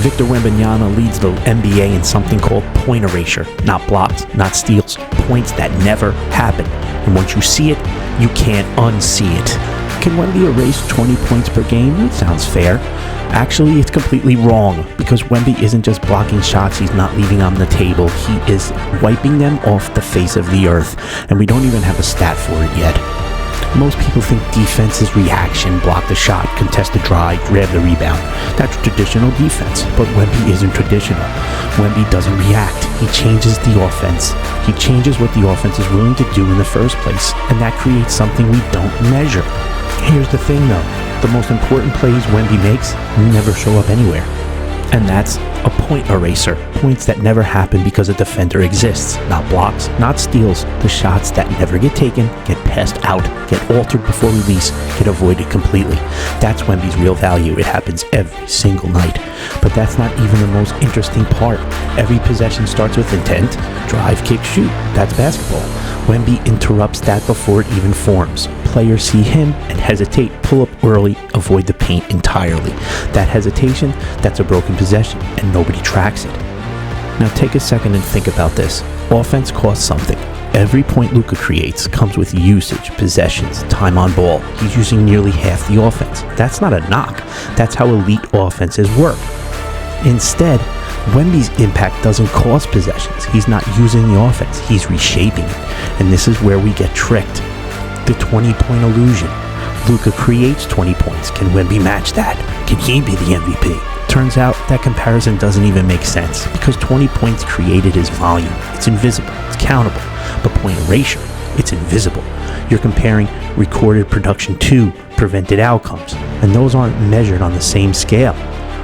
Victor Wembanyama leads the NBA in something called point erasure. Not blocks, not steals, points that never happen. And once you see it, you can't unsee it. Can Wemby erase 20 points per game? That sounds fair. Actually, it's completely wrong, because Wemby isn't just blocking shots he's not leaving on the table. He is wiping them off the face of the earth, and we don't even have a stat for it yet. Most people think defense is reaction, block the shot, contest the drive, grab the rebound. That's traditional defense, but Wemby isn't traditional. Wemby doesn't react. He changes the offense. He changes what the offense is willing to do in the first place, and that creates something we don't measure. Here's the thing though, the most important plays Wemby makes never show up anywhere. And that's a point eraser. Points that never happen because a defender exists. Not blocks, not steals. The shots that never get taken, get passed out, get altered before release, get avoided completely. That's Wemby's real value. It happens every single night. But that's not even the most interesting part. Every possession starts with intent. Drive, kick, shoot. That's basketball. Wemby interrupts that before it even forms. Players see him and hesitate, pull up early, avoid the paint entirely. That hesitation, that's a broken possession, and nobody tracks it. Now take a second and think about this. Offense costs something. Every point Luka creates comes with usage, possessions, time on ball. He's using nearly half the offense. That's not a knock. That's how elite offenses work. Instead, Wemby's impact doesn't cost possessions. He's not using the offense. He's reshaping it. And this is where we get tricked. The 20-point illusion. Luka creates 20 points. Can Wemby match that? Can he be the MVP? Turns out that comparison doesn't even make sense, because 20 points created is volume. It's invisible. It's countable. But point erasure, it's invisible. You're comparing recorded production to prevented outcomes, and those aren't measured on the same scale.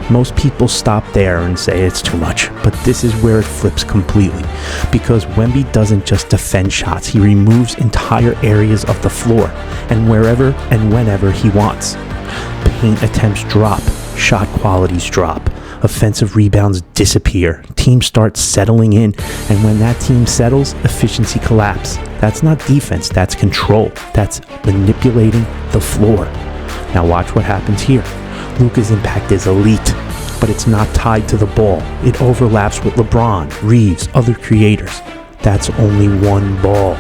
Most people stop there and say it's too much, but this is where it flips completely, because Wemby doesn't just defend shots, he removes entire areas of the floor, and wherever and whenever he wants. Paint attempts drop, shot qualities drop, offensive rebounds disappear, teams start settling in, and when that team settles, efficiency collapses. That's not defense, that's control, that's manipulating the floor. Now watch what happens here. Luka's impact is elite, but it's not tied to the ball. It overlaps with LeBron, Reeves, other creators. That's only one ball.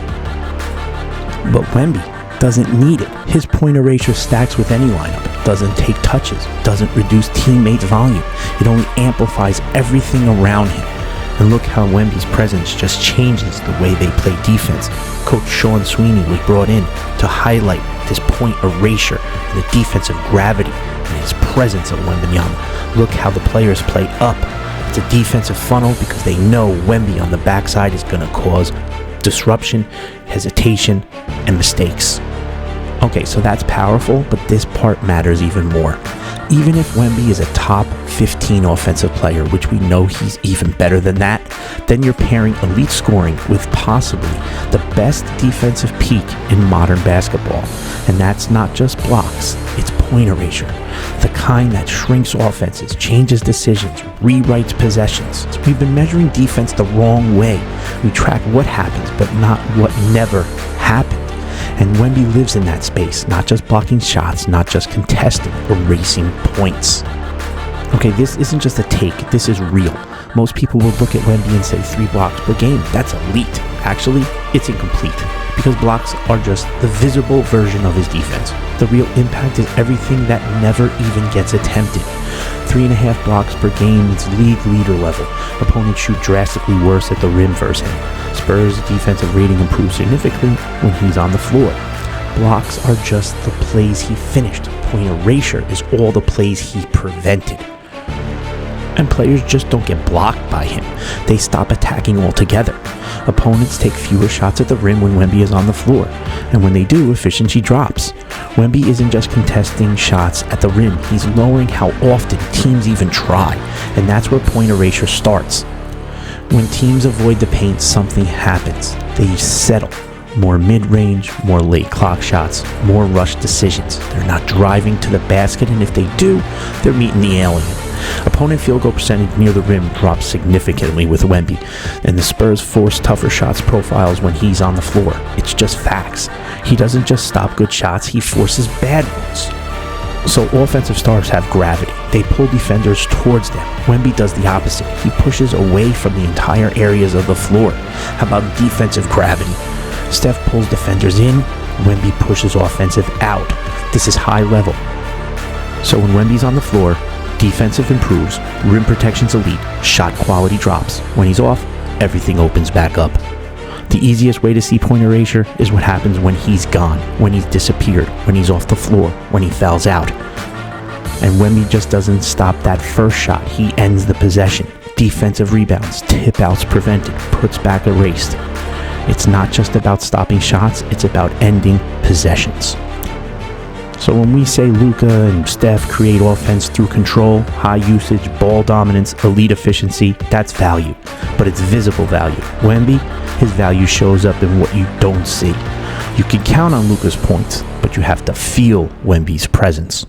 But Wemby doesn't need it. His point erasure stacks with any lineup, doesn't take touches, doesn't reduce teammates' volume. It only amplifies everything around him. And look how Wemby's presence just changes the way they play defense. Coach Sean Sweeney was brought in to highlight this point erasure and the defensive gravity and his presence of Wembanyama. Look how the players play up. It's a defensive funnel because they know Wemby on the backside is going to cause disruption, hesitation, and mistakes. Okay, so that's powerful, but this part matters even more. Even if Wemby is a top 15 offensive player, which we know he's even better than that, then you're pairing elite scoring with possibly the best defensive peak in modern basketball. And that's not just blocks, it's point erasure. The kind that shrinks offenses, changes decisions, rewrites possessions. We've been measuring defense the wrong way. We track what happens, but not what never happened. And Wemby lives in that space, not just blocking shots, not just contesting, erasing points. Okay, this isn't just a take, this is real. Most people will look at Wemby and say 3 blocks per game. That's elite. Actually, it's incomplete, because blocks are just the visible version of his defense. The real impact is everything that never even gets attempted. 3.5 blocks per game is league leader level. Opponents shoot drastically worse at the rim versus him. Spurs' defensive rating improves significantly when he's on the floor. Blocks are just the plays he finished. Point erasure is all the plays he prevented. And players just don't get blocked by him. They stop attacking altogether. Opponents take fewer shots at the rim when Wemby is on the floor. And when they do, efficiency drops. Wemby isn't just contesting shots at the rim. He's lowering how often teams even try. And that's where point erasure starts. When teams avoid the paint, something happens. They settle. More mid-range, more late clock shots, more rush decisions. They're not driving to the basket, and if they do, they're meeting the alien. Opponent field goal percentage near the rim drops significantly with Wemby, and the Spurs force tougher shots profiles when he's on the floor. It's just facts. He doesn't just stop good shots, he forces bad ones. So offensive stars have gravity. They pull defenders towards them. Wemby does the opposite. He pushes away from the entire areas of the floor. How about defensive gravity? Steph pulls defenders in. Wemby pushes offensive out. This is high level. So when Wemby's on the floor, defensive improves, rim protection's elite, shot quality drops. When he's off, everything opens back up. The easiest way to see point erasure is what happens when he's gone, when he's disappeared, when he's off the floor, when he fouls out. And Wemby just doesn't stop that first shot. He ends the possession. Defensive rebounds, tip outs prevented, puts back erased. It's not just about stopping shots, it's about ending possessions. So when we say Luka and Steph create offense through control, high usage, ball dominance, elite efficiency, that's value. But it's visible value. Wemby, his value shows up in what you don't see. You can count on Luka's points, but you have to feel Wemby's presence.